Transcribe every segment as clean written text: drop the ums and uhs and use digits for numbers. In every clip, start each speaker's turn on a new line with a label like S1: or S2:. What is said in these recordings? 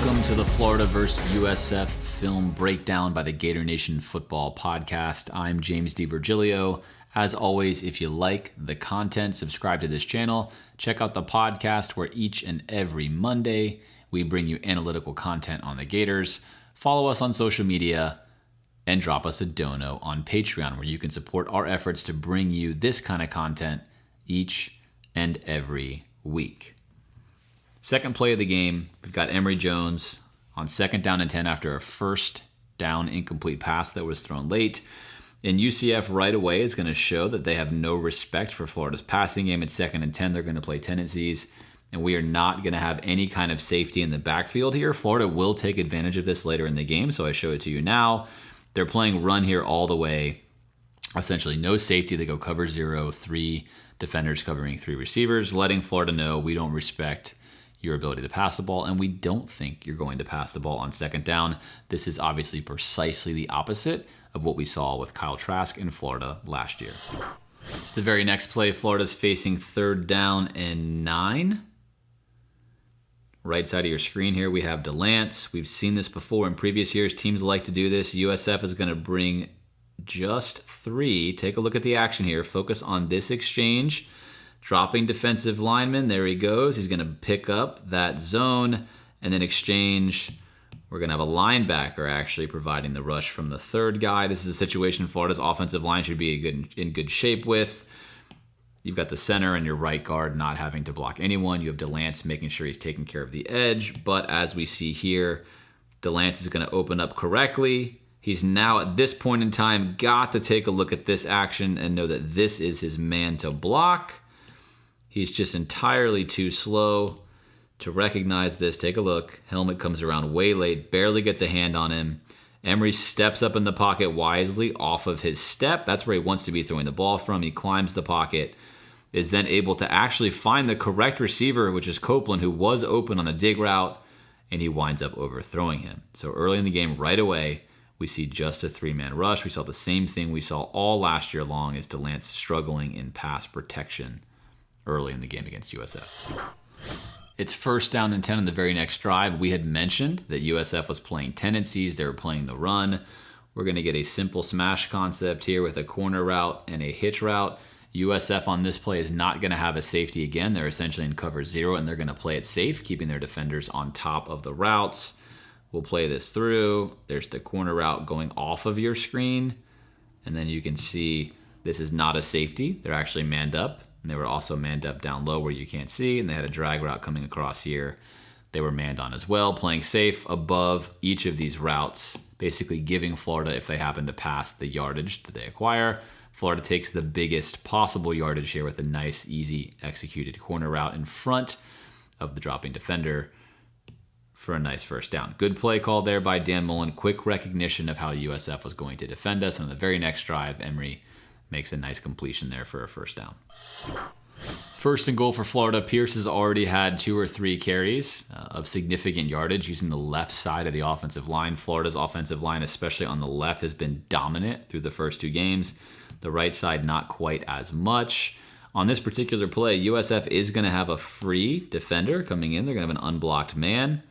S1: Welcome to the Florida vs. USF film breakdown by the Gator Nation Football Podcast. I'm James DiVirgilio. As always, if you like the content, subscribe to this channel. Check out the podcast where each and every Monday we bring you analytical content on the Gators. Follow us on social media and drop us a dono on Patreon where you can support our efforts to bring you this kind of content each and every week. Second play of the game, we've got Emory Jones on 2nd down and 10 after a first down incomplete pass that was thrown late. And UCF right away is going to show that they have no respect for Florida's passing game. At 2nd and 10, they're going to play tendencies, and we are not going to have any kind of safety in the backfield here. Florida will take advantage of this later in the game, so I show it to you now. They're playing run here all the way. Essentially no safety. They go cover 0, 3 defenders covering 3 receivers, letting Florida know we don't respect your ability to pass the ball, and we don't think you're going to pass the ball on 2nd down. This is obviously precisely the opposite of what we saw with Kyle Trask in Florida last year. It's the very next play. Florida's facing 3rd down and 9. Right side of your screen here, we have DeLance. We've seen this before in previous years. Teams like to do this. USF is going to bring just 3. Take a look at the action here. Focus on this exchange. Dropping defensive lineman, there he goes. He's going to pick up that zone and then exchange. We're going to have a linebacker actually providing the rush from the 3rd guy. This is a situation Florida's offensive line should be in good shape with. You've got the center and your right guard not having to block anyone. You have DeLance making sure he's taking care of the edge. But as we see here, DeLance is going to open up correctly. He's now at this point in time got to take a look at this action and know that this is his man to block. He's just entirely too slow to recognize this. Take a look. Helmet comes around way late, barely gets a hand on him. Emory steps up in the pocket wisely off of his step. That's where he wants to be throwing the ball from. He climbs the pocket, is then able to actually find the correct receiver, which is Copeland, who was open on the dig route, and he winds up overthrowing him. So early in the game, right away, we see just a 3-man rush. We saw the same thing we saw all last year long as DeLance struggling in pass protection early in the game against USF. It's 1st down and 10 on the very next drive. We had mentioned that USF was playing tendencies. They were playing the run. We're going to get a simple smash concept here with a corner route and a hitch route. USF on this play is not going to have a safety again. They're essentially in cover 0, and they're going to play it safe, keeping their defenders on top of the routes. We'll play this through. There's the corner route going off of your screen. And then you can see this is not a safety. They're actually manned up. And they were also manned up down low where you can't see. And they had a drag route coming across here. They were manned on as well, playing safe above each of these routes, basically giving Florida, if they happen to pass, the yardage that they acquire. Florida takes the biggest possible yardage here with a nice, easy executed corner route in front of the dropping defender for a nice 1st down. Good play call there by Dan Mullen. Quick recognition of how USF was going to defend us. And on the very next drive, Emory makes a nice completion there for a 1st down. It's 1st and goal for Florida. Pierce has already had 2 or 3 carries of significant yardage using the left side of the offensive line. Florida's offensive line, especially on the left, has been dominant through the first 2 games. The right side, not quite as much. On this particular play, USF is going to have a free defender coming in. They're going to have an unblocked man,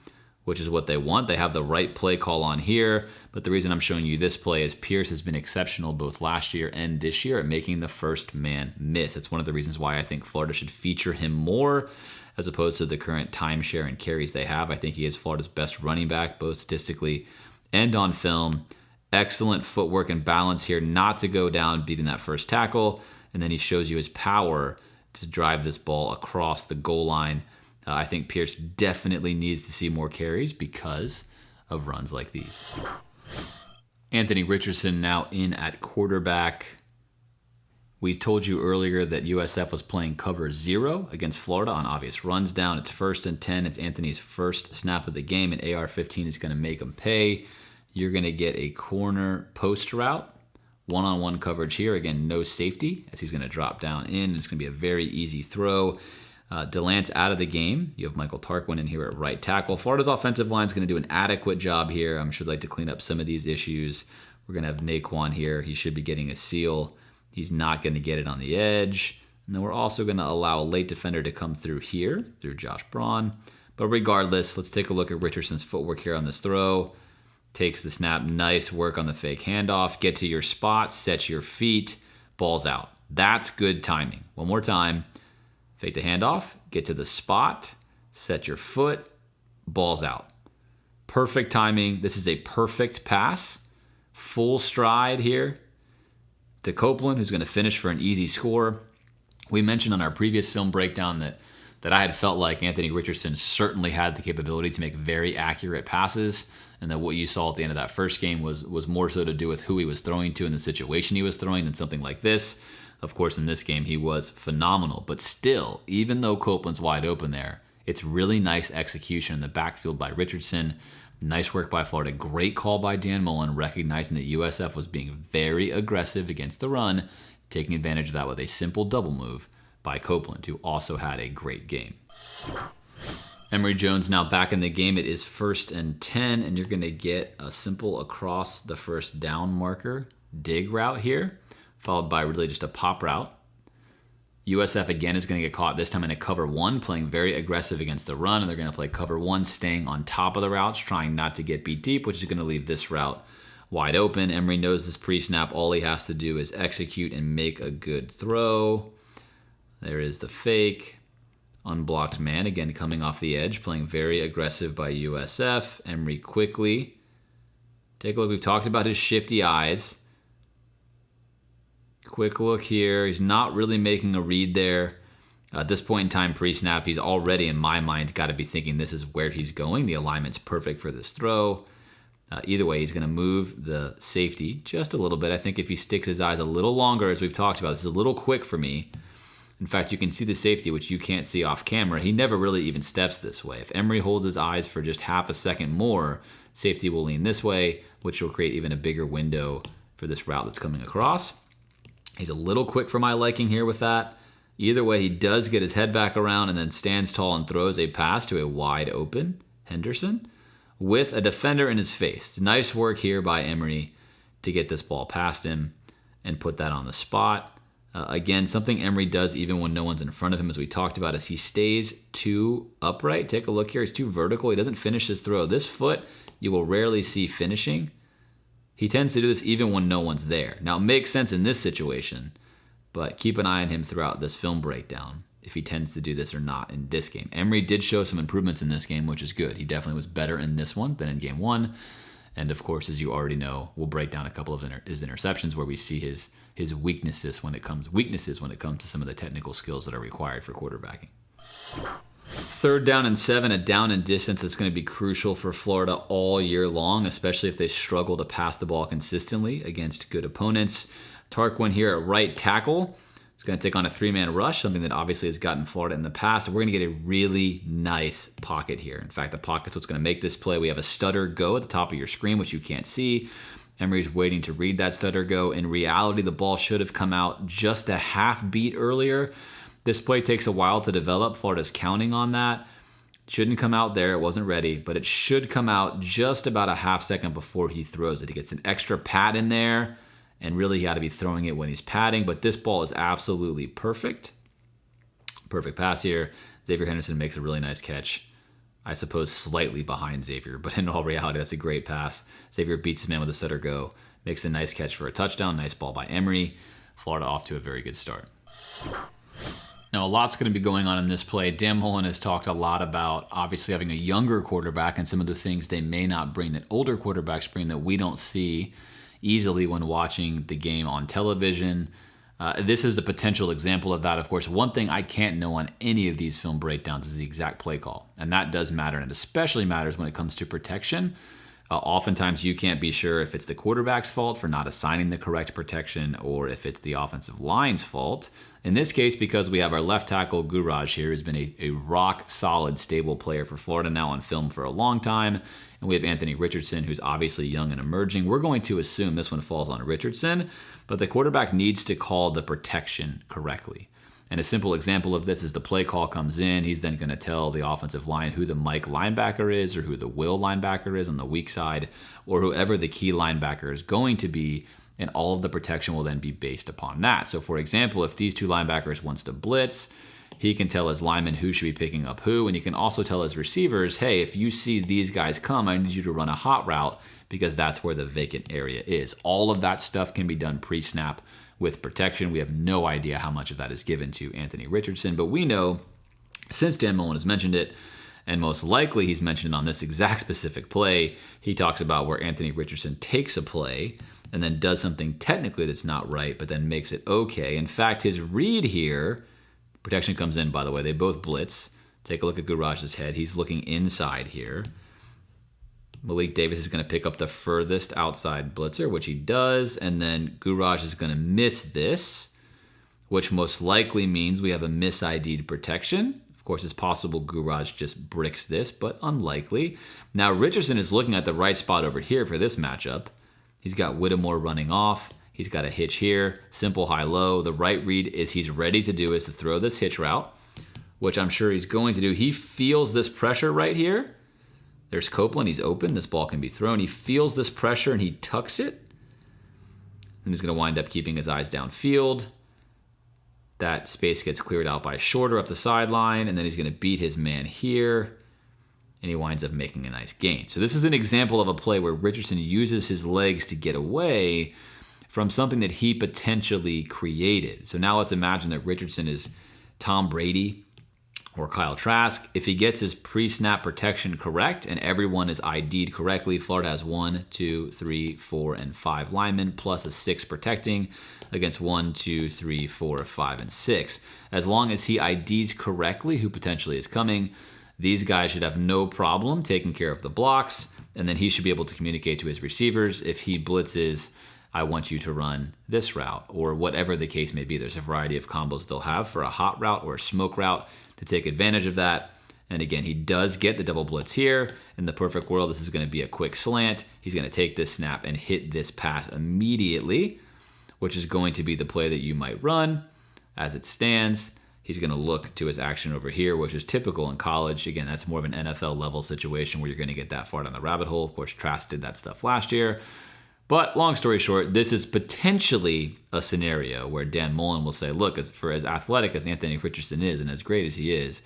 S1: which is what they want. They have the right play call on here, but the reason I'm showing you this play is Pierce has been exceptional both last year and this year at making the 1st man miss. It's one of the reasons why I think Florida should feature him more as opposed to the current timeshare and carries they have. I think he is Florida's best running back, both statistically and on film. Excellent footwork and balance here not to go down beating that first tackle, and then he shows you his power to drive this ball across the goal line. I think Pierce definitely needs to see more carries because of runs like these. Anthony Richardson now in at quarterback. We told you earlier that USF was playing cover 0 against Florida on obvious runs down. It's 1st and 10. It's Anthony's first snap of the game, and AR-15 is going to make him pay. You're going to get a corner post route, one-on-one coverage here. Again, no safety as he's going to drop down in. It's going to be a very easy throw. DeLance out of the game. You have Michael Tarquin in here at right tackle. Florida's offensive line is going to do an adequate job here. I'm sure they'd like to clean up some of these issues. We're going to have Naquan here. He should be getting a seal. He's not going to get it on the edge. And then we're also going to allow a late defender to come through here, through Josh Braun. But regardless, let's take a look at Richardson's footwork here on this throw. Takes the snap, nice work on the fake handoff. Get to your spot, set your feet, ball's out. That's good timing. One more time. Fake the handoff, get to the spot, set your foot, ball's out. Perfect timing. This is a perfect pass. Full stride here to Copeland, who's going to finish for an easy score. We mentioned on our previous film breakdown that I had felt like Anthony Richardson certainly had the capability to make very accurate passes, and that what you saw at the end of that first game was more so to do with who he was throwing to and the situation he was throwing than something like this. Of course, in this game, he was phenomenal. But still, even though Copeland's wide open there, it's really nice execution in the backfield by Richardson. Nice work by Florida. Great call by Dan Mullen, recognizing that USF was being very aggressive against the run, taking advantage of that with a simple double move by Copeland, who also had a great game. Emory Jones now back in the game. It is 1st and 10, and you're going to get a simple across the first down marker dig route here, followed by really just a pop route. USF again is going to get caught, this time in a cover 1, playing very aggressive against the run, and they're going to play cover 1, staying on top of the routes, trying not to get beat deep, which is going to leave this route wide open. Emory knows this pre-snap. All he has to do is execute and make a good throw. There is the fake. Unblocked man, again coming off the edge, playing very aggressive by USF. Emory quickly. Take a look. We've talked about his shifty eyes. Quick look here. He's not really making a read there. At this point in time, pre-snap, he's already, in my mind, got to be thinking this is where he's going. The alignment's perfect for this throw. Either way, he's going to move the safety just a little bit. I think if he sticks his eyes a little longer, as we've talked about, this is a little quick for me. In fact, you can see the safety, which you can't see off camera. He never really even steps this way. If Emory holds his eyes for just half a second more, safety will lean this way, which will create even a bigger window for this route that's coming across. He's a little quick for my liking here with that. Either way, he does get his head back around and then stands tall and throws a pass to a wide open Henderson with a defender in his face. Nice work here by Emory to get this ball past him and put that on the spot. Again, something Emory does even when no one's in front of him, as we talked about, is he stays too upright. Take a look here. He's too vertical. He doesn't finish his throw. This foot you will rarely see finishing. He tends to do this even when no one's there. Now, it makes sense in this situation, but keep an eye on him throughout this film breakdown if he tends to do this or not in this game. Emory did show some improvements in this game, which is good. He definitely was better in this one than in game 1. And, of course, as you already know, we'll break down a couple of his interceptions where we see his weaknesses when it comes to some of the technical skills that are required for quarterbacking. 3rd down and 7, a down and distance that's going to be crucial for Florida all year long, especially if they struggle to pass the ball consistently against good opponents. Tarquin here at right tackle is going to take on a 3-man rush, something that obviously has gotten Florida in the past. We're going to get a really nice pocket here. In fact, the pocket's what's going to make this play. We have a stutter go at the top of your screen, which you can't see. Emory's waiting to read that stutter go. In reality, the ball should have come out just a half beat earlier. This play takes a while to develop. Florida's counting on that. It shouldn't come out there. It wasn't ready, but it should come out just about a half second before he throws it. He gets an extra pat in there, and really he ought to be throwing it when he's patting, but this ball is absolutely perfect. Perfect pass here. Xavier Henderson makes a really nice catch. I suppose slightly behind Xavier, but in all reality, that's a great pass. Xavier beats his man with a stutter go, makes a nice catch for a touchdown. Nice ball by Emory. Florida off to a very good start. Now, a lot's going to be going on in this play. Dan Mullen has talked a lot about obviously having a younger quarterback and some of the things they may not bring that older quarterbacks bring that we don't see easily when watching the game on television. This is a potential example of that. Of course, one thing I can't know on any of these film breakdowns is the exact play call, and that does matter, and it especially matters when it comes to protection. Oftentimes, you can't be sure if it's the quarterback's fault for not assigning the correct protection or if it's the offensive line's fault. In this case, because we have our left tackle, Guraj here, who's been a rock-solid, stable player for Florida now on film for a long time, and we have Anthony Richardson, who's obviously young and emerging. We're going to assume this one falls on Richardson, but the quarterback needs to call the protection correctly. And a simple example of this is the play call comes in. He's then going to tell the offensive line who the Mike linebacker is or who the Will linebacker is on the weak side or whoever the key linebacker is going to be, and all of the protection will then be based upon that. So, for example, if these two linebackers wants to blitz, he can tell his linemen who should be picking up who, and he can also tell his receivers, hey, if you see these guys come, I need you to run a hot route because that's where the vacant area is. All of that stuff can be done pre-snap with protection. We have no idea how much of that is given to Anthony Richardson, but we know, since Dan Mullen has mentioned it, and most likely he's mentioned it on this exact specific play, he talks about where Anthony Richardson takes a play and then does something technically that's not right, but then makes it okay. In fact, his read here, protection comes in, by the way, they both blitz. Take a look at Guraj's head. He's looking inside here. Malik Davis is going to pick up the furthest outside blitzer, which he does, and then Guraj is going to miss this, which most likely means we have a mis-ID'd protection. Of course, it's possible Guraj just bricks this, but unlikely. Now, Richardson is looking at the right spot over here for this matchup. He's got Whittemore running off. He's got a hitch here, simple high-low. The right read is he's ready to do is to throw this hitch route, which I'm sure he's going to do. He feels this pressure right here. There's Copeland. He's open. This ball can be thrown. He feels this pressure, and he tucks it. And he's going to wind up keeping his eyes downfield. That space gets cleared out by Shorter up the sideline, and then he's going to beat his man here, and he winds up making a nice gain. So this is an example of a play where Richardson uses his legs to get away from something that he potentially created. So now let's imagine that Richardson is Tom Brady or Kyle Trask. If he gets his pre-snap protection correct and everyone is ID'd correctly, Florida has 1, 2, 3, 4, and 5 linemen plus a 6 protecting against 1, 2, 3, 4, 5, and 6. As long as he IDs correctly who potentially is coming, these guys should have no problem taking care of the blocks, and then he should be able to communicate to his receivers if he blitzes, I want you to run this route, or whatever the case may be. There's a variety of combos they'll have for a hot route or a smoke route to take advantage of that. And again, he does get the double blitz here. In the perfect world, this is going to be a quick slant. He's going to take this snap and hit this pass immediately, which is going to be the play that you might run. As it stands, he's going to look to his action over here, which is typical in college. Again, that's more of an NFL level situation where you're going to get that far down the rabbit hole. Of course, Trask did that stuff last year. But long story short, this is potentially a scenario where Dan Mullen will say, look, for as athletic as Anthony Richardson is and as great as he is,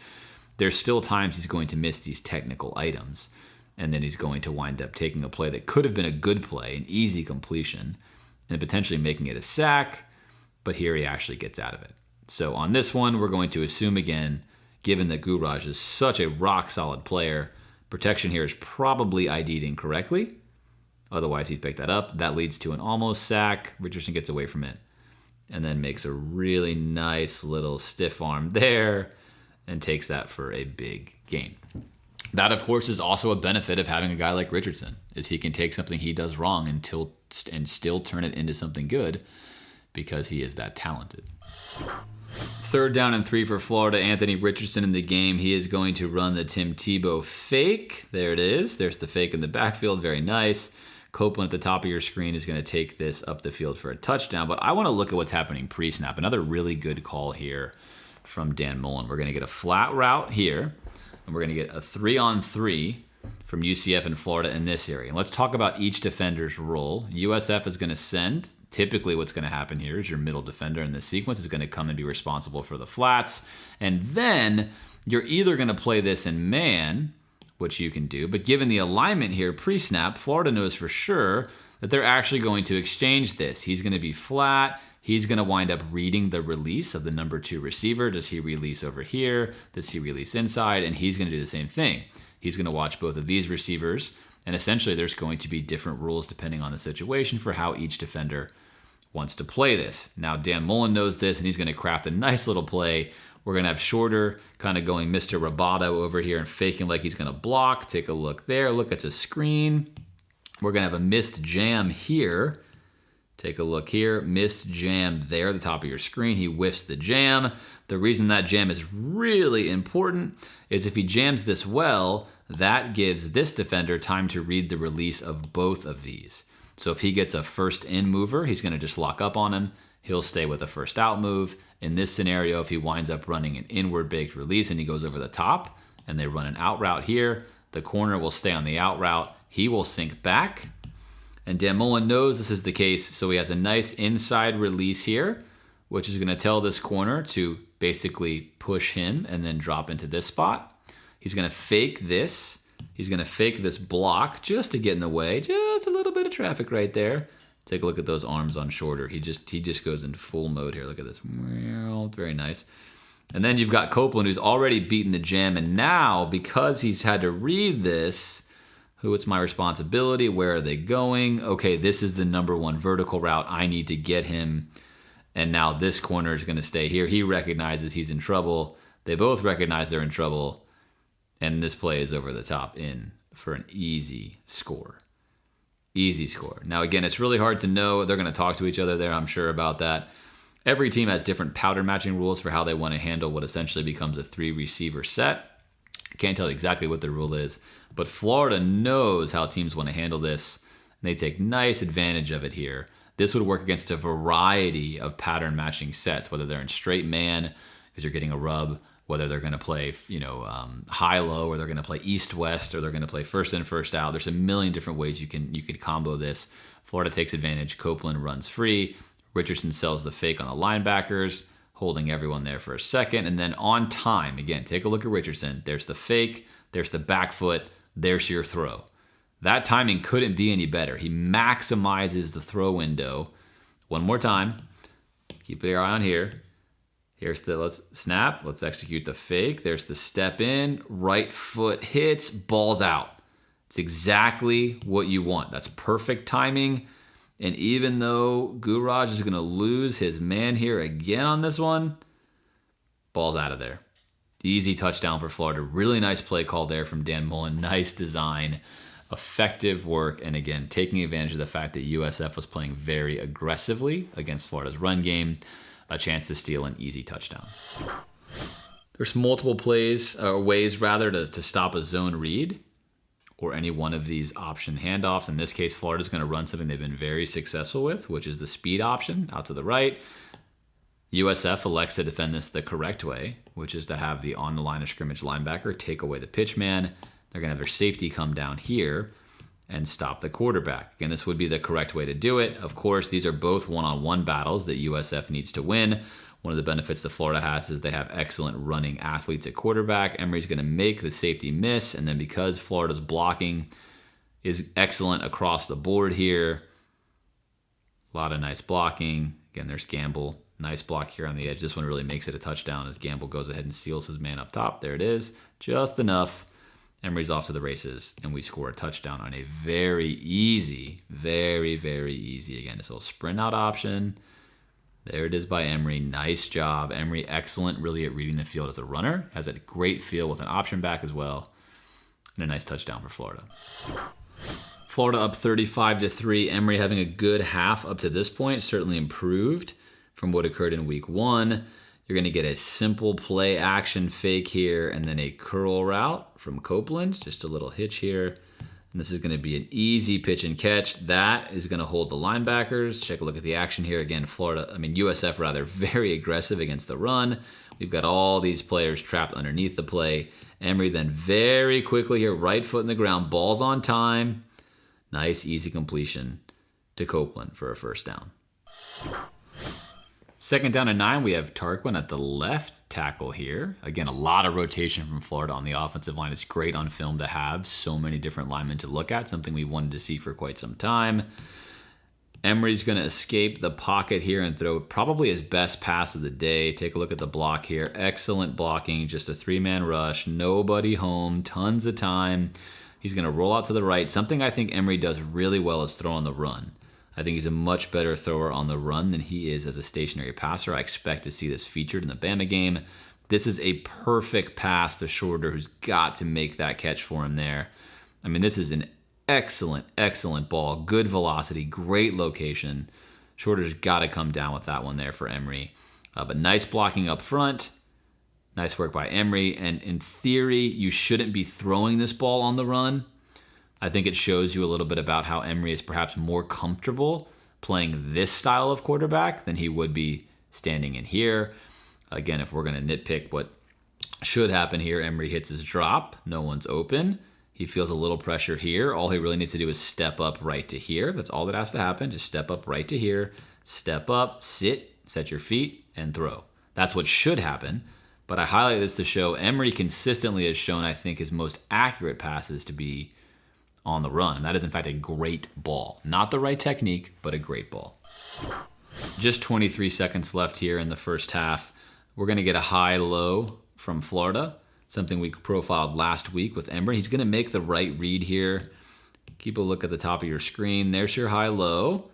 S1: there's still times he's going to miss these technical items. And then he's going to wind up taking a play that could have been a good play, an easy completion, and potentially making it a sack. But here he actually gets out of it. So on this one, we're going to assume again, given that Guraj is such a rock-solid player, protection here is probably ID'd incorrectly. Otherwise, he'd pick that up. That leads to an almost sack. Richardson gets away from it and then makes a really nice little stiff arm there and takes that for a big gain. That, of course, is also a benefit of having a guy like Richardson, is he can take something he does wrong and still turn it into something good because he is that talented. 3rd down and 3 for Florida. Anthony Richardson in the game. He is going to run the Tim Tebow fake. There it is. There's the fake in the backfield. Very nice. Copeland at the top of your screen is going to take this up the field for a touchdown. But I want to look at what's happening pre-snap. Another really good call here from Dan Mullen. We're going to get a flat route here, and we're going to get a 3-on-3 from UCF in Florida in this area. And let's talk about each defender's role. USF is going to send. Typically what's going to happen here is your middle defender in this sequence is going to come and be responsible for the flats. And then you're either going to play this in man, which you can do, but given the alignment here pre-snap, Florida knows for sure that they're actually going to exchange this. He's going to be flat. He's going to wind up reading the release of the number 2 receiver. Does he release over here? Does he release inside? And he's going to do the same thing. He's going to watch both of these receivers, and essentially there's going to be different rules depending on the situation for how each defender wants to play this. Now, Dan Mullen knows this, and he's going to craft a nice little play. We're going to have Shorter kind of going Mr. Roboto over here and faking like he's going to block. Take a look there. Look, it's a screen. We're going to have a missed jam here. Take a look here. Missed jam there at the top of your screen. He whiffs the jam. The reason that jam is really important is if he jams this well, that gives this defender time to read the release of both of these. So if he gets a first in mover, he's going to just lock up on him. He'll stay with a first out move. In this scenario, if he winds up running an inward baked release and he goes over the top and they run an out route here, the corner will stay on the out route. He will sink back. And Dan Mullen knows this is the case, so he has a nice inside release here. which is going to tell this corner to basically push him and then drop into this spot. He's going to fake this. He's going to fake this block just to get in the way. Just a little bit of traffic right there. Take a look at those arms on Shorter. He just goes into full mode here. Look at this. Very nice. And then you've got Copeland, who's already beaten the jam. And now, because he's had to read this, who it's my responsibility, where are they going? Okay, this is the number one vertical route. I need to get him. And now this corner is going to stay here. He recognizes he's in trouble. They both recognize they're in trouble. And this play is over the top in for an easy score. Easy score. Now, again, it's really hard to know. They're going to talk to each other there. I'm sure about that. Every team has different pattern matching rules for how they want to handle what essentially becomes a 3-receiver set. Can't tell you exactly what the rule is, but Florida knows how teams want to handle this, and they take nice advantage of it here. This would work against a variety of pattern matching sets, whether they're in straight man, because you're getting a rub, whether they're going to play, high-low, or they're going to play east-west, or they're going to play first in, first out. There's a million different ways you could combo this. Florida takes advantage. Copeland runs free. Richardson sells the fake on the linebackers, holding everyone there for a second. And then on time, again, take a look at Richardson. There's the fake. There's the back foot. There's your throw. That timing couldn't be any better. He maximizes the throw window. One more time. Keep your eye on here. Here's the let's snap. Let's execute the fake. There's the step in. Right foot hits. Ball's out. It's exactly what you want. That's perfect timing. And even though Guraj is going to lose his man here again on this one, ball's out of there. Easy touchdown for Florida. Really nice play call there from Dan Mullen. Nice design. Effective work. And again, taking advantage of the fact that USF was playing very aggressively against Florida's run game. A chance to steal an easy touchdown. There's multiple ways to stop a zone read or any one of these option handoffs. In this case, Florida's going to run something they've been very successful with, which is the speed option out to the right. USF elects to defend this the correct way, which is to have the on the line of scrimmage linebacker take away the pitch man. They're going to have their safety come down here and stop the quarterback. Again, this would be the correct way to do it. Of course, these are both one-on-one battles that USF needs to win. One of the benefits that Florida has is they have excellent running athletes at quarterback. Emory's going to make the safety miss, and then because Florida's blocking is excellent across the board here, a lot of nice blocking. Again, there's Gamble. Nice block here on the edge. This one really makes it a touchdown as Gamble goes ahead and steals his man up top. There it is. Just enough. Emory's off to the races, and we score a touchdown on a very easy, very, very easy, again, this little sprint out option. There it is by Emory. Nice job. Emory, excellent really at reading the field as a runner. Has a great feel with an option back as well. And a nice touchdown for Florida. Florida up 35-3. Emory having a good half up to this point. Certainly improved from what occurred in week 1. You're going to get a simple play action fake here and then a curl route from Copeland. Just a little hitch here. And this is going to be an easy pitch and catch. That is going to hold the linebackers. Check a look at the action here. Again, USF rather, very aggressive against the run. We've got all these players trapped underneath the play. Emory then very quickly here, right foot in the ground, ball's on time. Nice, easy completion to Copeland for a first down. 2nd down and 9, we have Tarquin at the left tackle here. Again, a lot of rotation from Florida on the offensive line. It's great on film to have so many different linemen to look at, something we wanted to see for quite some time. Emory's going to escape the pocket here and throw probably his best pass of the day. Take a look at the block here. Excellent blocking, just a 3-man rush, nobody home, tons of time. He's going to roll out to the right. Something I think Emory does really well is throw on the run. I think he's a much better thrower on the run than he is as a stationary passer. I expect to see this featured in the Bama game. This is a perfect pass to Shorter, who's got to make that catch for him there. I mean, this is an excellent, excellent ball. Good velocity, great location. Shorter's got to come down with that one there for Emory. But nice blocking up front. Nice work by Emory. And in theory, you shouldn't be throwing this ball on the run. I think it shows you a little bit about how Emory is perhaps more comfortable playing this style of quarterback than he would be standing in here. Again, if we're going to nitpick what should happen here, Emory hits his drop. No one's open. He feels a little pressure here. All he really needs to do is step up right to here. That's all that has to happen. Just step up right to here. Step up, sit, set your feet, and throw. That's what should happen. But I highlight this to show Emory consistently has shown, I think, his most accurate passes to be on the run. And that is, in fact, a great ball. Not the right technique, but a great ball. Just 23 seconds left here in the first half. We're going to get a high-low from Florida, something we profiled last week with Emory. He's going to make the right read here. Keep a look at the top of your screen. There's your high-low.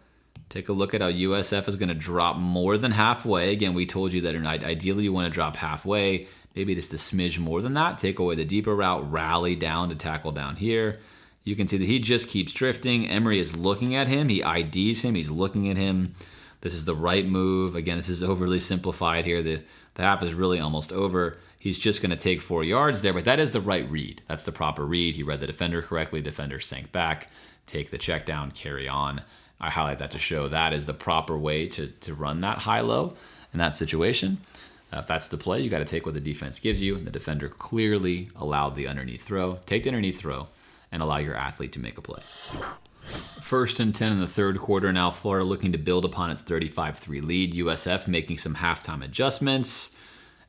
S1: Take a look at how USF is going to drop more than halfway. Again, we told you that ideally you want to drop halfway, maybe just a smidge more than that. Take away the deeper route, rally down to tackle down here. You can see that he just keeps drifting. Emory is looking at him. He IDs him. He's looking at him. This is the right move. Again, this is overly simplified here. The half is really almost over. He's just going to take 4 yards there, but that is the right read. That's the proper read. He read the defender correctly. Defender sank back. Take the check down, carry on. I highlight that to show that is the proper way to run that high-low in that situation. If that's the play, you got to take what the defense gives you. And the defender clearly allowed the underneath throw. Take the underneath throw and allow your athlete to make a play. 1st and 10 in the third quarter. Now Florida looking to build upon its 35-3 lead. USF making some halftime adjustments.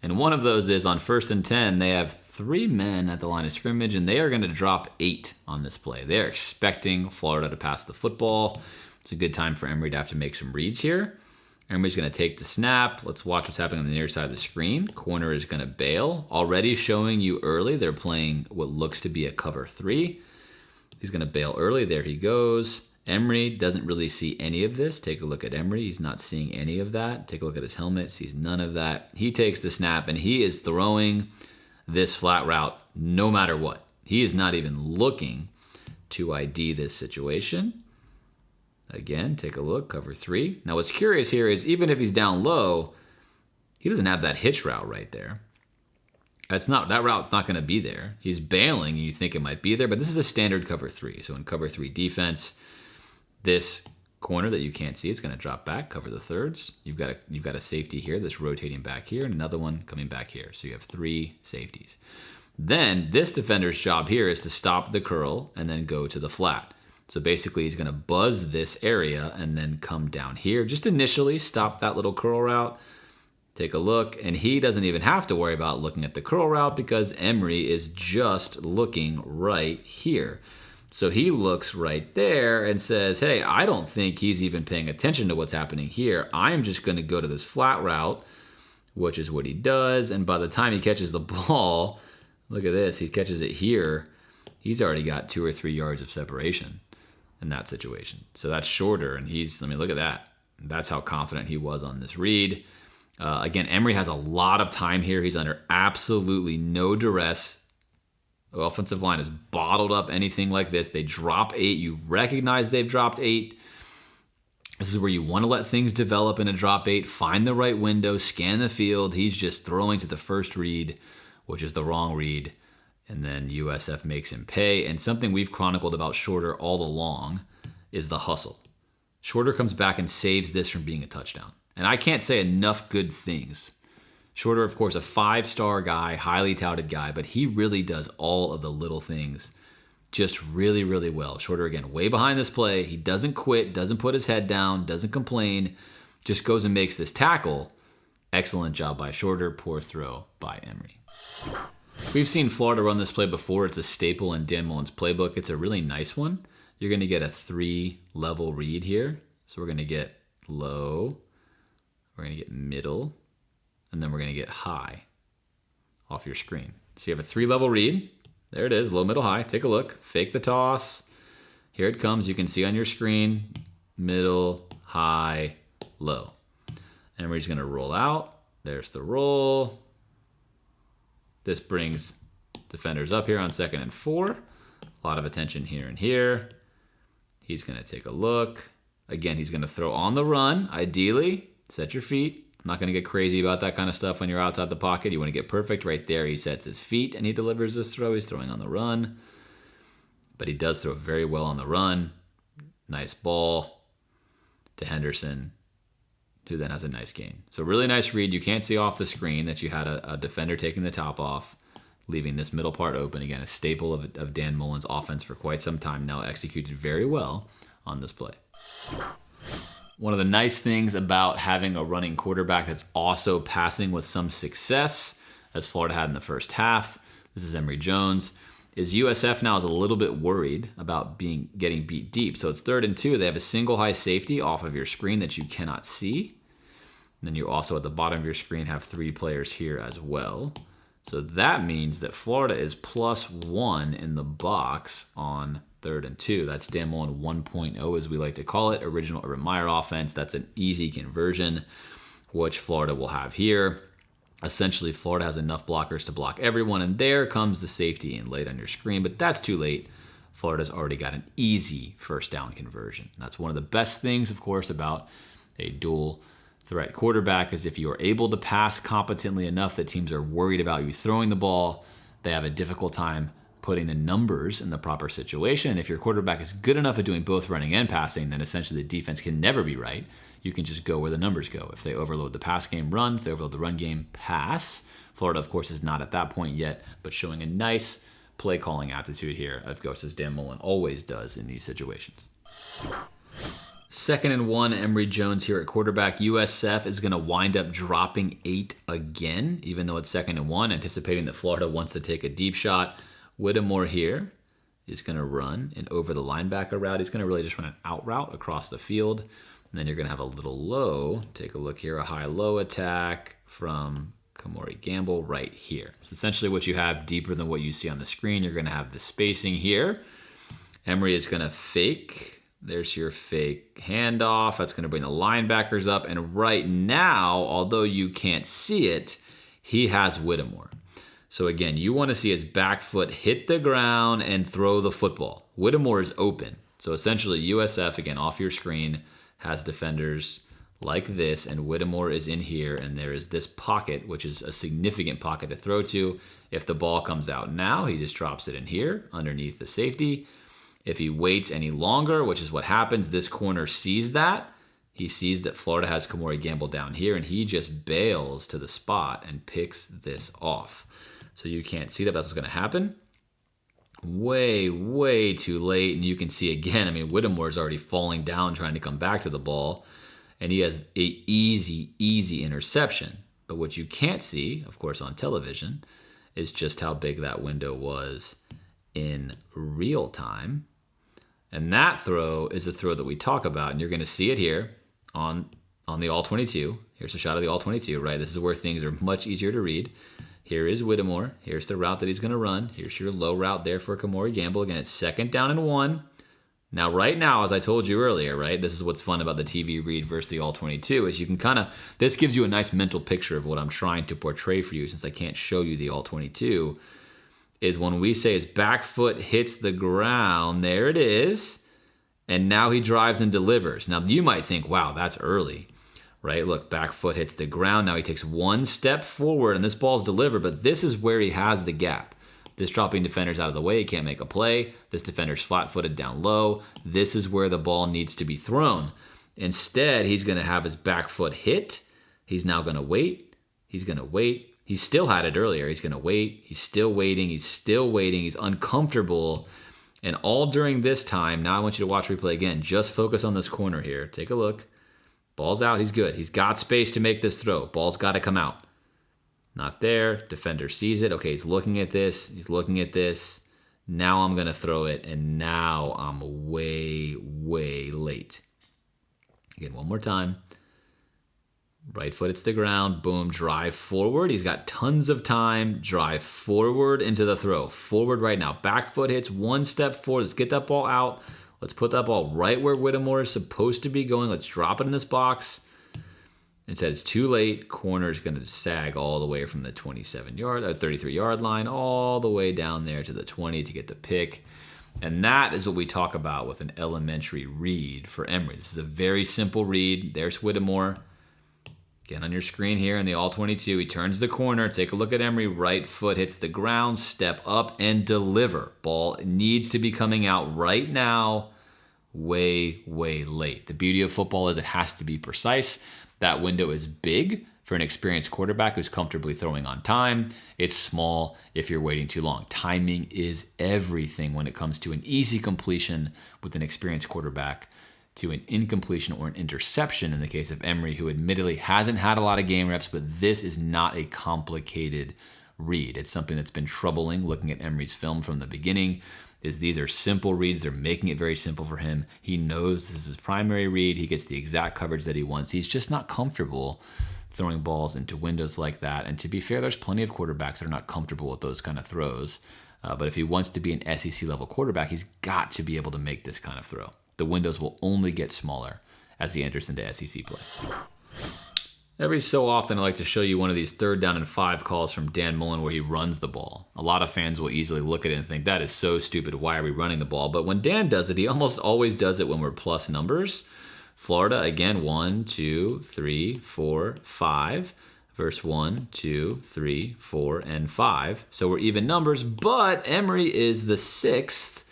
S1: And one of those is on 1st and 10, they have 3 men at the line of scrimmage, and they are going to drop 8 on this play. They're expecting Florida to pass the football. It's a good time for Emory to have to make some reads here. Emory's going to take the snap. Let's watch what's happening on the near side of the screen. Corner is going to bail. Already showing you early, they're playing what looks to be a cover 3. He's going to bail early. There he goes. Emory doesn't really see any of this. Take a look at Emory. He's not seeing any of that. Take a look at his helmet. Sees none of that. He takes the snap, and he is throwing this flat route no matter what. He is not even looking to ID this situation. Again, take a look, cover 3. Now what's curious here is even if he's down low, he doesn't have that hitch route right there. That route's not going to be there. He's bailing and you think it might be there, but this is a standard cover 3. So in cover 3 defense, this corner that you can't see is going to drop back, cover the thirds. You've got a safety here that's rotating back here and another one coming back here. So you have 3 safeties. Then this defender's job here is to stop the curl and then go to the flat. So basically he's going to buzz this area and then come down here. Just initially stop that little curl route. Take a look, and he doesn't even have to worry about looking at the curl route because Emory is just looking right here. So he looks right there and says, hey, I don't think he's even paying attention to what's happening here. I'm just going to go to this flat route, which is what he does. And by the time he catches the ball, look at this, he catches it here. He's already got 2 or 3 yards of separation in that situation. So that's shorter, and look at that. That's how confident he was on this read. Again, Emory has a lot of time here. He's under absolutely no duress. The offensive line is bottled up anything like this. They drop 8. You recognize they've dropped 8. This is where you want to let things develop in a drop 8. Find the right window, scan the field. He's just throwing to the first read, which is the wrong read. And then USF makes him pay. And something we've chronicled about Shorter all along is the hustle. Shorter comes back and saves this from being a touchdown. And I can't say enough good things. Shorter, of course, a 5-star guy, highly touted guy, but he really does all of the little things just really, really well. Shorter, again, way behind this play. He doesn't quit, doesn't put his head down, doesn't complain, just goes and makes this tackle. Excellent job by Shorter, poor throw by Emory. We've seen Florida run this play before. It's a staple in Dan Mullen's playbook. It's a really nice one. You're going to get a 3-level read here. So we're going to get low, we're going to get middle, and then we're going to get high off your screen. So you have a 3-level read. There it is, low, middle, high. Take a look. Fake the toss. Here it comes. You can see on your screen, middle, high, low. And we're just going to roll out. There's the roll. This brings defenders up here on 2nd and 4. A lot of attention here and here. He's going to take a look. Again, he's going to throw on the run, ideally. Set your feet. I'm not going to get crazy about that kind of stuff when you're outside the pocket. You want to get perfect right there. He sets his feet and he delivers this throw. He's throwing on the run. But he does throw very well on the run. Nice ball to Henderson, who then has a nice gain. So really nice read. You can't see off the screen that you had a defender taking the top off, leaving this middle part open. Again, a staple of Dan Mullen's offense for quite some time now, executed very well on this play. One of the nice things about having a running quarterback that's also passing with some success, as Florida had in the first half, this is Emory Jones, is USF now is a little bit worried about getting beat deep. So it's 3rd and 2. They have a single high safety off of your screen that you cannot see. And then you also at the bottom of your screen have 3 players here as well. So that means that Florida is +1 in the box on 3rd and 2. That's Dan Mullen 1.0 as we like to call it. Original Urban Meyer offense. That's an easy conversion, which Florida will have here. Essentially, Florida has enough blockers to block everyone, and there comes the safety in late on your screen, but that's too late. Florida's already got an easy first down conversion. That's one of the best things, of course, about a dual threat quarterback is if you are able to pass competently enough that teams are worried about you throwing the ball, they have a difficult time putting the numbers in the proper situation. And if your quarterback is good enough at doing both running and passing, then essentially the defense can never be right. You can just go where the numbers go. If they overload the pass game, run. If they overload the run game, pass. Florida, of course, is not at that point yet, but showing a nice play calling aptitude here, of course, as Dan Mullen always does in these situations. 2nd and 1, Emory Jones here at quarterback. USF is going to wind up dropping 8 again, even though it's 2nd and 1, anticipating that Florida wants to take a deep shot. Whittemore here is going to run an over the linebacker route. He's going to really just run an out route across the field. And then you're going to have a little low. Take a look here, a high-low attack from Kamori Gamble right here. So essentially what you have deeper than what you see on the screen, you're going to have the spacing here. Emory is going to fake. There's your fake handoff. That's going to bring the linebackers up. And right now, although you can't see it, he has Whittemore. So again, you want to see his back foot hit the ground and throw the football. Whittemore is open. So essentially USF, again, off your screen, has defenders like this, and Whittemore is in here, and there is this pocket, which is a significant pocket to throw to. If the ball comes out now, he just drops it in here underneath the safety. If he waits any longer, which is what happens, this corner sees that. He sees that Florida has Kamori Gamble down here, and he just bails to the spot and picks this off. So you can't see that that's what's going to happen. Way, way too late, and you can see again, I mean, Whittemore is already falling down trying to come back to the ball, and he has an easy interception. But what you can't see, of course, on television, is just how big that window was in real time. And that throw is the throw that we talk about, and you're going to see it here on the All-22. Here's a shot of the All-22, right? This is where things are much easier to read. Here is Whittemore. Here's the route that he's going to run. Here's your low route there for Kamori Gamble. Again, it's 2nd down and 1. Now, right now, as I told you earlier, right, this is what's fun about the TV read versus the All-22 is you can kind of, this gives you a nice mental picture of what I'm trying to portray for you since I can't show you the All-22, is when we say his back foot hits the ground, there it is, and now he drives and delivers. Now, you might think, wow, that's early. Right? Look, back foot hits the ground. Now he takes one step forward, and this ball's delivered, but this is where he has the gap. This dropping defender's out of the way. He can't make a play. This defender's flat-footed down low. This is where the ball needs to be thrown. Instead, he's going to have his back foot hit. He's now going to wait. He's going to wait. He still had it earlier. He's going to wait. He's still waiting. He's still waiting. He's uncomfortable. And all during this time, now I want you to watch replay again. Just focus on this corner here. Take a look. Ball's out. He's good. He's got space to make this throw. Ball's got to come out. Not there. Defender sees it. Okay, he's looking at this. He's looking at this. Now I'm going to throw it, and now I'm way, way late. Again, one more time. Right foot hits the ground. Boom, drive forward. He's got tons of time. Drive forward into the throw. Forward right now. Back foot hits one step forward. Let's get that ball out. Let's put that ball right where Whittemore is supposed to be going. Let's drop it in this box. Instead, it's too late. Corner is going to sag all the way from the 33-yard line all the way down there to the 20 to get the pick. And that is what we talk about with an elementary read for Emory. This is a very simple read. There's Whittemore. Again, on your screen here in the All-22, he turns the corner. Take a look at Emory. Right foot hits the ground. Step up and deliver. Ball needs to be coming out right now. Way, way late. The beauty of football is it has to be precise. That window is big for an experienced quarterback who's comfortably throwing on time. It's small if you're waiting too long. Timing is everything when it comes to an easy completion with an experienced quarterback to an incompletion or an interception in the case of Emery, who admittedly hasn't had a lot of game reps, but this is not a complicated read. It's something that's been troubling looking at Emery's film from the beginning, is these are simple reads. They're making it very simple for him. He knows this is his primary read. He gets the exact coverage that he wants. He's just not comfortable throwing balls into windows like that. And to be fair, there's plenty of quarterbacks that are not comfortable with those kind of throws. But if he wants to be an SEC level quarterback, he's got to be able to make this kind of throw. The windows will only get smaller as he enters into SEC play. Every so often, I like to show you one of these 3rd down and 5 calls from Dan Mullen where he runs the ball. A lot of fans will easily look at it and think, that is so stupid, why are we running the ball? But when Dan does it, he almost always does it when we're plus numbers. Florida, again, 1, 2, 3, 4, 5. Verse 1, 2, 3, 4, and 5. So we're even numbers, but Emery is the 6th.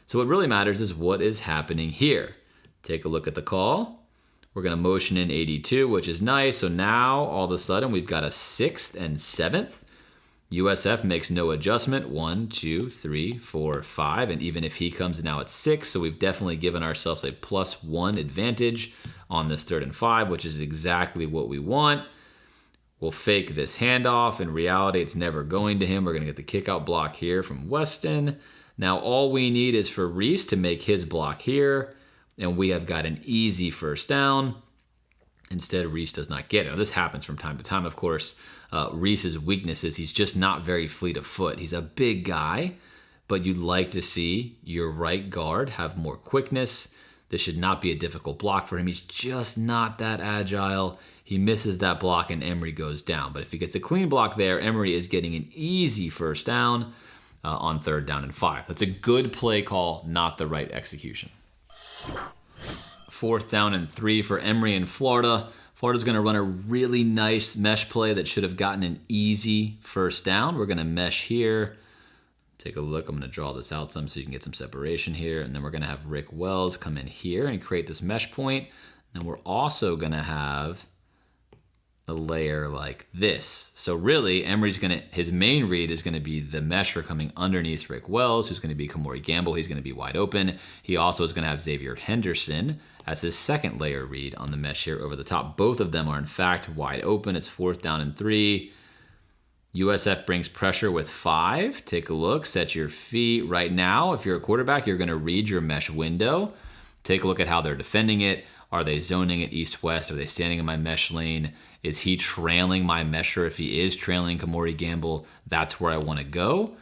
S1: So what really matters is what is happening here. Take a look at the call. We're going to motion in 82, which is nice. So now, all of a sudden, we've got a 6th and 7th. USF makes no adjustment. 1, 2, 3, 4, 5. And even if he comes now at 6, so we've definitely given ourselves a +1 advantage on this 3rd and 5, which is exactly what we want. We'll fake this handoff. In reality, it's never going to him. We're going to get the kick-out block here from Weston. Now, all we need is for Reese to make his block here, and we have got an easy 1st down. Instead, Reese does not get it. Now, this happens from time to time, of course. Reese's weakness is he's just not very fleet of foot. He's a big guy, but you'd like to see your right guard have more quickness. This should not be a difficult block for him. He's just not that agile. He misses that block, and Emery goes down. But if he gets a clean block there, Emery is getting an easy 1st down on 3rd down and 5. That's a good play call, not the right execution. 4th down and 3 for Emery in Florida. Florida's going to run a really nice mesh play that should have gotten an easy 1st down. We're going to mesh here. Take a look. I'm going to draw this out some so you can get some separation here. And then we're going to have Rick Wells come in here and create this mesh point. And we're also going to have a layer like this. So really, his main read is going to be the mesher coming underneath Rick Wells, who's going to be Kamori Gamble. He's going to be wide open. He also is going to have Xavier Henderson as his 2nd layer read on the mesh here over the top. Both of them are, in fact, wide open. It's 4th down and 3. USF brings pressure with 5. Take a look. Set your feet. Right now, if you're a quarterback, you're going to read your mesh window. Take a look at how they're defending it. Are they zoning it east-west? Are they standing in my mesh lane? Is he trailing my mesher? If he is trailing Kamori Gamble, that's where I want to go.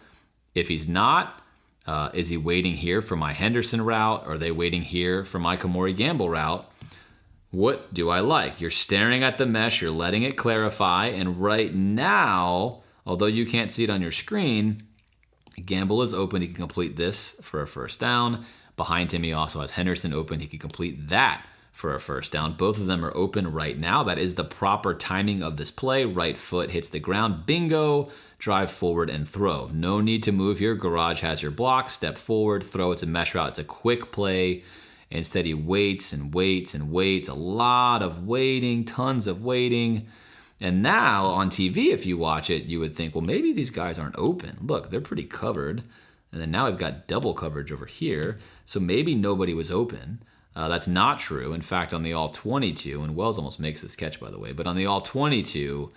S1: If he's not, is he waiting here for my Henderson route? Are they waiting here for my Kamori Gamble route? What do I like? You're staring at the mesh. You're letting it clarify. And right now, although you can't see it on your screen, Gamble is open. He can complete this for a 1st down. Behind him, he also has Henderson open. He can complete that for a 1st down. Both of them are open right now. That is the proper timing of this play. Right foot hits the ground. Bingo. Drive forward and throw. No need to move here. Garage has your block. Step forward, throw. It's a mesh route. It's a quick play. Instead, he waits and waits and waits. A lot of waiting, tons of waiting. And now on TV, if you watch it, you would think, well, maybe these guys aren't open. Look, they're pretty covered. And then now I've got double coverage over here. So maybe nobody was open. That's not true. In fact, on the all-22, and Wells almost makes this catch, by the way, but on the all-22,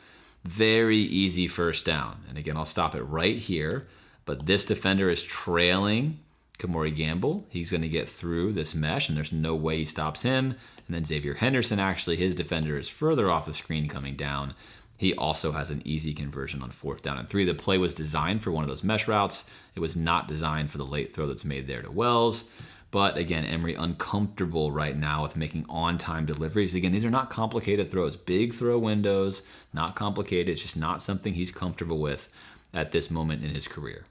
S1: very easy 1st down. And again, I'll stop it right here. But this defender is trailing Kamori Gamble. He's going to get through this mesh, and there's no way he stops him. And then Xavier Henderson, actually, his defender is further off the screen coming down. He also has an easy conversion on 4th down and 3. The play was designed for one of those mesh routes. It was not designed for the late throw that's made there to Wells. But again, Emery uncomfortable right now with making on-time deliveries. Again, these are not complicated throws. Big throw windows, not complicated. It's just not something he's comfortable with at this moment in his career.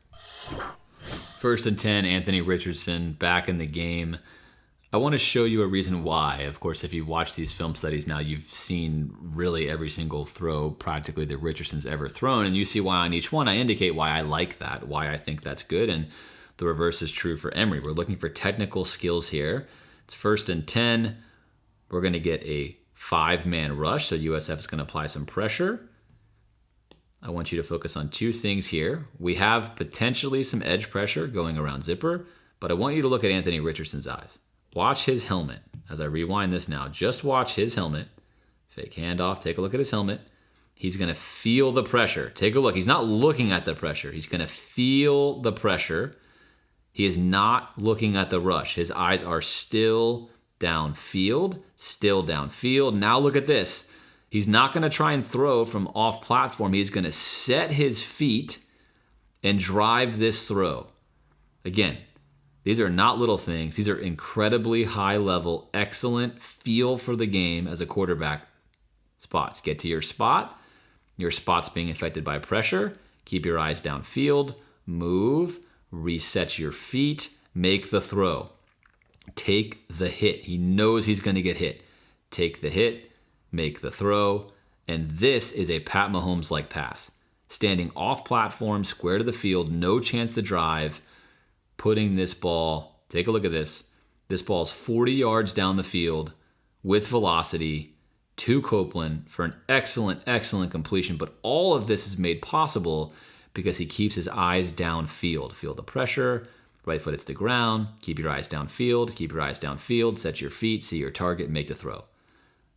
S1: 1st and 10, Anthony Richardson back in the game. I want to show you a reason why. Of course, if you've watched these film studies now, you've seen really every single throw practically that Richardson's ever thrown, and you see why on each one I indicate why I like that, why I think that's good, and the reverse is true for Emery. We're looking for technical skills here. It's 1st and 10. We're going to get a 5-man rush, so USF is going to apply some pressure. I want you to focus on 2 things here. We have potentially some edge pressure going around Zipper, but I want you to look at Anthony Richardson's eyes. Watch his helmet. as I rewind this now, just watch his helmet. Fake handoff. Take a look at his helmet. He's going to feel the pressure. Take a look. He's not looking at the pressure. He's going to feel the pressure. He is not looking at the rush. His eyes are still downfield. Still downfield. Now look at this. He's not going to try and throw from off platform. He's going to set his feet and drive this throw. Again, these are not little things. These are incredibly high level, excellent feel for the game as a quarterback spots. Get to your spot. Your spot's being affected by pressure. Keep your eyes downfield. Move. Reset your feet. Make the throw. Take the hit. He knows he's going to get hit. Take the hit. Make the throw. And this is a Pat Mahomes-like pass. Standing off platform, square to the field, no chance to drive. Putting this ball, take a look at this. This ball's 40 yards down the field with velocity to Copeland for an excellent, excellent completion. But all of this is made possible because he keeps his eyes downfield. Feel the pressure. Right foot hits the ground. Keep your eyes downfield. Keep your eyes downfield. Set your feet. See your target. Make the throw.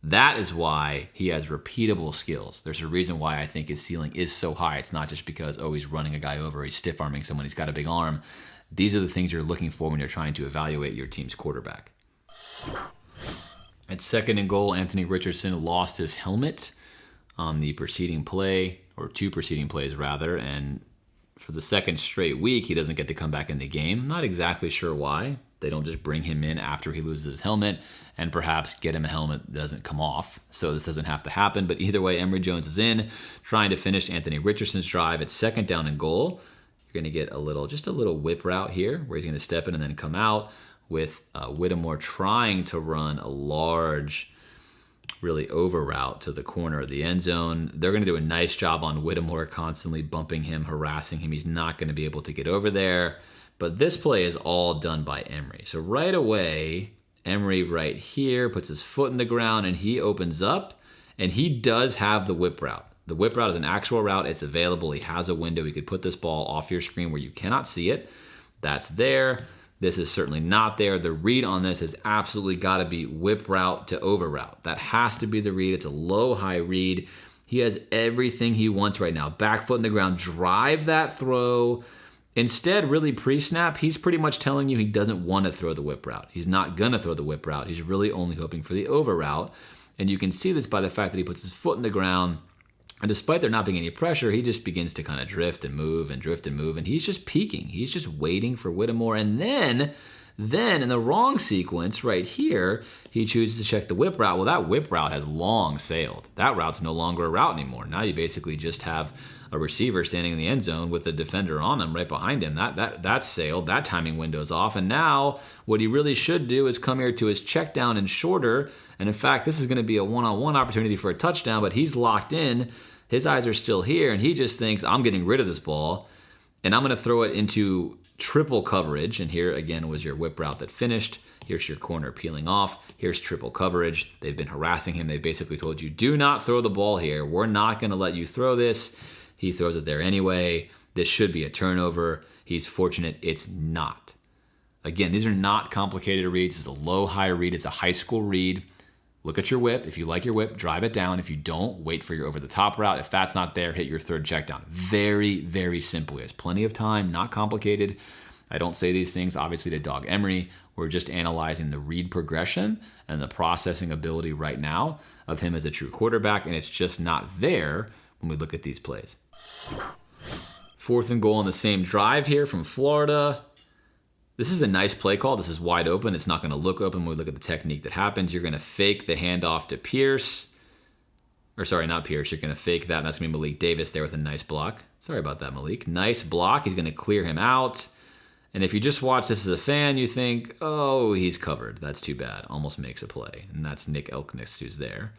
S1: That is why he has repeatable skills. There's a reason why I think his ceiling is so high. It's not just because, he's running a guy over. He's stiff-arming someone. He's got a big arm. These are the things you're looking for when you're trying to evaluate your team's quarterback. At 2nd and goal, Anthony Richardson lost his helmet on the preceding play, or 2 preceding plays rather, and for the 2nd straight week, he doesn't get to come back in the game. Not exactly sure why. They don't just bring him in after he loses his helmet and perhaps get him a helmet that doesn't come off. So this doesn't have to happen. But either way, Emory Jones is in, trying to finish Anthony Richardson's drive at 2nd down and goal. You're going to get just a little whip route here where he's going to step in and then come out with Whittemore trying to run a large, really over route to the corner of the end zone. They're going to do a nice job on Whittemore, constantly bumping him, harassing him. He's not going to be able to get over there. But this play is all done by Emory. So right away, Emory right here puts his foot in the ground and he opens up, and he does have the whip route. The whip route is an actual route. It's available. He has a window. He could put this ball off your screen where you cannot see it. That's there. This is certainly not there. The read on this has absolutely got to be whip route to over route. That has to be the read. It's a low-high read. He has everything he wants right now. Back foot in the ground. Drive that throw. Instead, really pre-snap, he's pretty much telling you he doesn't want to throw the whip route. He's not going to throw the whip route. He's really only hoping for the over route. And you can see this by the fact that he puts his foot in the ground. And despite there not being any pressure, he just begins to kind of drift and move and drift and move. And he's just peeking. He's just waiting for Whittemore. And then in the wrong sequence right here, he chooses to check the whip route. Well, that whip route has long sailed. That route's no longer a route anymore. Now you basically just have a receiver standing in the end zone with a defender on him right behind him. That's sailed. That timing window's off. And now what he really should do is come here to his check down and shorter. And in fact, this is going to be a one-on-one opportunity for a touchdown, but he's locked in. His eyes are still here, and he just thinks, I'm getting rid of this ball, and I'm going to throw it into triple coverage. And here, again, was your whip route that finished. Here's your corner peeling off. Here's triple coverage. They've been harassing him. They basically told you, do not throw the ball here. We're not going to let you throw this. He throws it there anyway. This should be a turnover. He's fortunate it's not. Again, these are not complicated reads. It's a low-high read. It's a high school read. Look at your whip. If you like your whip, drive it down. If you don't, wait for your over-the-top route. If that's not there, hit your 3rd check down. Very, very simple. He has plenty of time, not complicated. I don't say these things, obviously, to dog Emory. We're just analyzing the read progression and the processing ability right now of him as a true quarterback, and it's just not there when we look at these plays. 4th and goal on the same drive here from Florida. This is a nice play call. This is wide open. It's not going to look open when we look at the technique that happens. You're going to fake the handoff to Pierce. Or sorry, not Pierce. You're going to fake that. And that's going to be Malik Davis there with a nice block. Sorry about that, Malik. Nice block. He's going to clear him out. And if you just watch this as a fan, you think, oh, he's covered. That's too bad. Almost makes a play. And that's Nick Elkness who's there.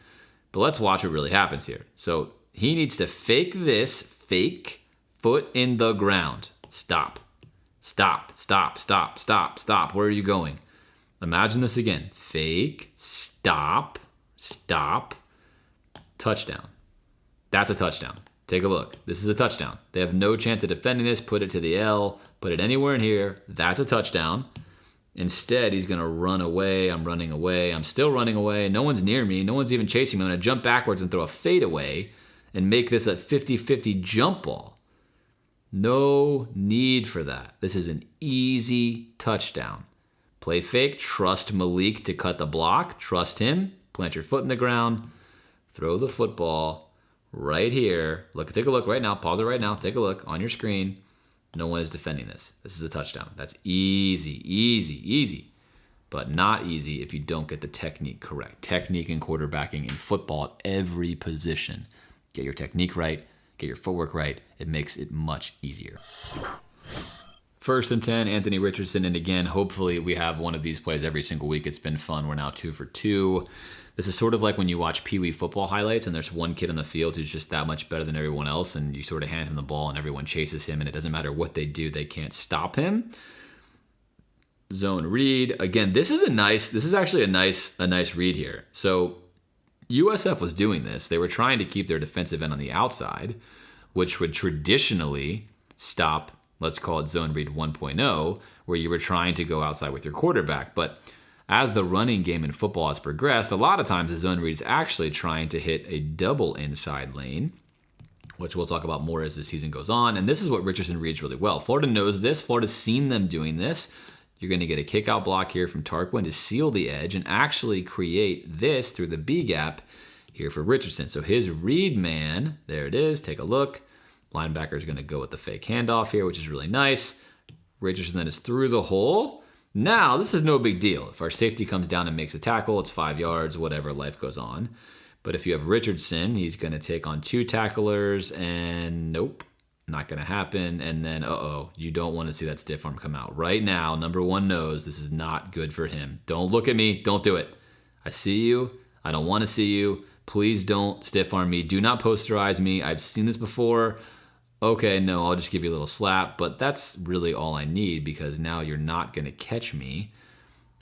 S1: But let's watch what really happens here. So he needs to fake this. Fake foot in the ground. Stop. Stop, stop, stop, stop, stop. Where are you going? Imagine this again. Fake, stop, stop, touchdown. That's a touchdown. Take a look. This is a touchdown. They have no chance of defending this. Put it to the L. Put it anywhere in here. That's a touchdown. Instead, he's going to run away. I'm running away. I'm still running away. No one's near me. No one's even chasing me. I'm going to jump backwards and throw a fadeaway and make this a 50-50 jump ball. No need for that. This is an easy touchdown. Play fake. Trust Malik to cut the block. Trust him. Plant your foot in the ground. Throw the football right here. Look, take a look right now. Pause it right now. Take a look on your screen. No one is defending this. This is a touchdown. That's easy, easy, easy. But not easy if you don't get the technique correct. Technique in quarterbacking in football at every position. Get your technique right. Get your footwork right. It makes it much easier. 1st and 10, Anthony Richardson. And again, hopefully we have one of these plays every single week. It's been fun. We're now 2 for 2. This is sort of like when you watch Pee Wee football highlights and there's one kid on the field who's just that much better than everyone else, and you sort of hand him the ball and everyone chases him, and it doesn't matter what they do, they can't stop him. Zone read. Again, this is actually a nice read here. So USF was doing this. They were trying to keep their defensive end on the outside, which would traditionally stop, let's call it zone read 1.0, where you were trying to go outside with your quarterback. But as the running game in football has progressed, a lot of times the zone read is actually trying to hit a double inside lane, which we'll talk about more as the season goes on. And this is what Richardson reads really well. Florida knows this. Florida's seen them doing this. You're going to get a kick-out block here from Tarquin to seal the edge and actually create this through the B gap here for Richardson. So his read man, there it is. Take a look. Linebacker's going to go with the fake handoff here, which is really nice. Richardson then is through the hole. Now, this is no big deal. If our safety comes down and makes a tackle, it's 5 yards, whatever, life goes on. But if you have Richardson, he's going to take on 2 tacklers, and nope, not going to happen. And then, you don't want to see that stiff arm come out. Right now, number 1 knows this is not good for him. Don't look at me. Don't do it. I see you. I don't want to see you. Please don't stiff arm me. Do not posterize me. I've seen this before. Okay, no, I'll just give you a little slap, but that's really all I need because now you're not going to catch me.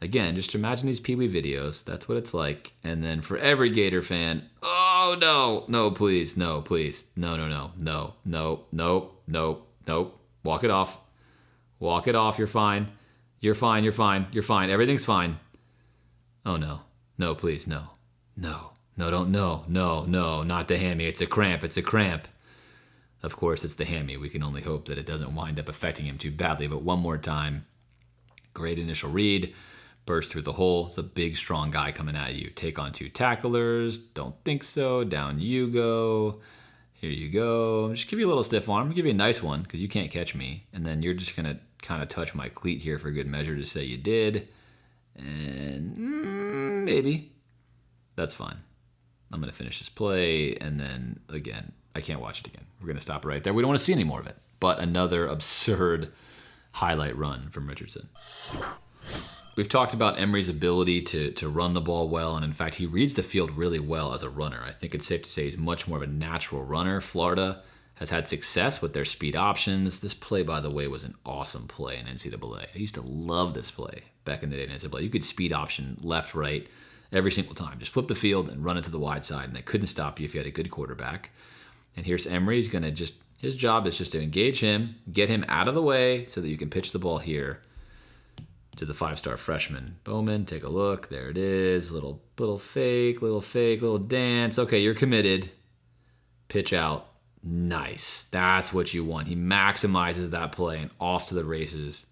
S1: Again, just imagine these Pee Wee videos. That's what it's like. And then for every Gator fan, oh, no, please, no, please, no, walk it off. Walk it off, you're fine. You're fine, everything's fine. Oh, no, please, no, don't, no, not the hammy, it's a cramp. Of course, it's the hammy. We can only hope that it doesn't wind up affecting him too badly. But one more time, great initial read. Burst through the hole. It's a big, strong guy coming at you. Take on 2 tacklers. Don't think so. Down you go. Here you go. Just give you a little stiff arm. Give you a nice one because you can't catch me. And then you're just going to kind of touch my cleat here for good measure to say you did. And maybe. That's fine. I'm going to finish this play. And then, again, I can't watch it again. We're going to stop right there. We don't want to see any more of it. But another absurd highlight run from Richardson. We've talked about Emory's ability to run the ball well, and in fact, he reads the field really well as a runner. I think it's safe to say he's much more of a natural runner. Florida has had success with their speed options. This play, by the way, was an awesome play in NCAA. I used to love this play back in the day in NCAA. You could speed option left, right, every single time. Just flip the field and run it to the wide side, and they couldn't stop you if you had a good quarterback. And here's Emory. He's going to his job is just to engage him, get him out of the way so that you can pitch the ball here to the 5-star freshman. Bowman, take a look. There it is. Little fake, little dance. Okay, you're committed. Pitch out. Nice. That's what you want. He maximizes that play and off to the races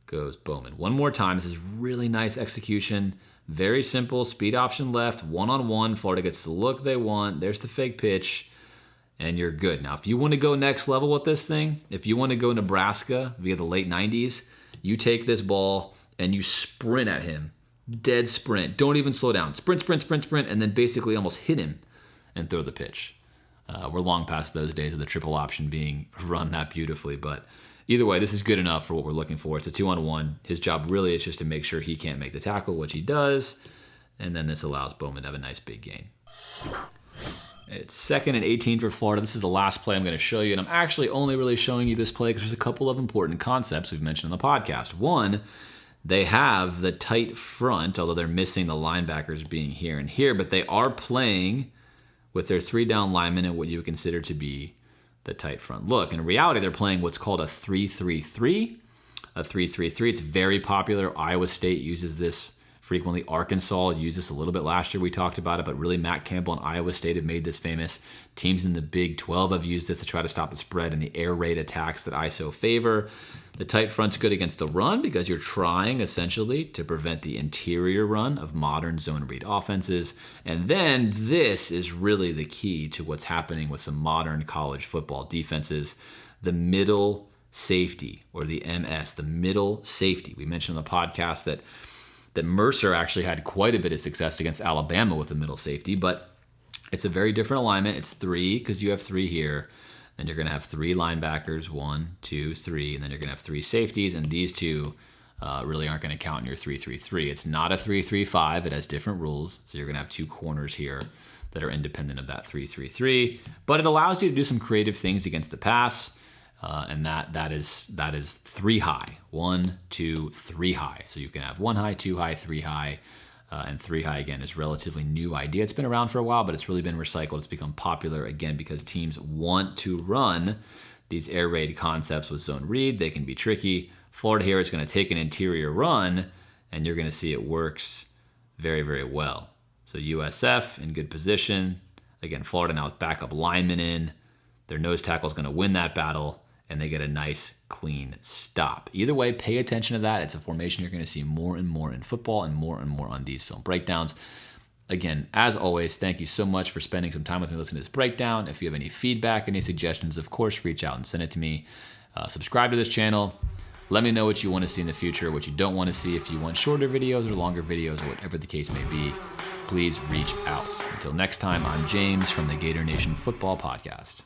S1: goes Bowman. One more time. This is really nice execution. Very simple. Speed option left. One-on-one. Florida gets the look they want. There's the fake pitch. And you're good. Now, if you want to go next level with this thing, if you want to go Nebraska via the late 90s, you take this ball and you sprint at him. Dead sprint. Don't even slow down. Sprint, and then basically almost hit him and throw the pitch. We're long past those days of the triple option being run that beautifully, but either way, this is good enough for what we're looking for. It's a 2-on-1. His job really is just to make sure he can't make the tackle, which he does, and then this allows Bowman to have a nice big gain. It's 2nd and 18 for Florida. This is the last play I'm going to show you, and I'm actually only really showing you this play because there's a couple of important concepts we've mentioned on the podcast. One, they have the tight front, although they're missing the linebackers being here and here, but they are playing with their 3-down linemen in what you would consider to be the tight front look. In reality, they're playing what's called a 3-3-3. a 3-3-3. It's very popular. Iowa State uses this frequently. Arkansas used this a little bit last year. We talked about it, but really Matt Campbell and Iowa State have made this famous. Teams in the Big 12 have used this to try to stop the spread and the air raid attacks that I so favor. The tight front's good against the run because you're trying essentially to prevent the interior run of modern zone read offenses. And then this is really the key to what's happening with some modern college football defenses. The middle safety, or the MS, the middle safety. We mentioned on the podcast that Mercer actually had quite a bit of success against Alabama with the middle safety, but it's a very different alignment. It's 3 because you have 3 here. Then you're going to have 3 linebackers, 1, 2, 3, and then you're going to have 3 safeties, and these 2 really aren't going to count in your 3-3-3. It's not a 3-3-5. It has different rules, so you're going to have 2 corners here that are independent of that 3-3-3, but it allows you to do some creative things against the pass. And that is 3 high, 1, 2, 3 high. So you can have 1 high, 2 high, 3 high, and 3 high again is a relatively new idea. It's been around for a while, but it's really been recycled. It's become popular again because teams want to run these air raid concepts with zone read. They can be tricky. Florida here is going to take an interior run, and you're going to see it works very, very well. So USF in good position. Again, Florida now with backup linemen in. Their nose tackle is going to win that battle, and they get a nice, clean stop. Either way, pay attention to that. It's a formation you're going to see more and more in football and more on these film breakdowns. Again, as always, thank you so much for spending some time with me listening to this breakdown. If you have any feedback, any suggestions, of course, reach out and send it to me. Subscribe to this channel. Let me know what you want to see in the future, what you don't want to see. If you want shorter videos or longer videos or whatever the case may be, please reach out. Until next time, I'm James from the Gator Nation Football Podcast.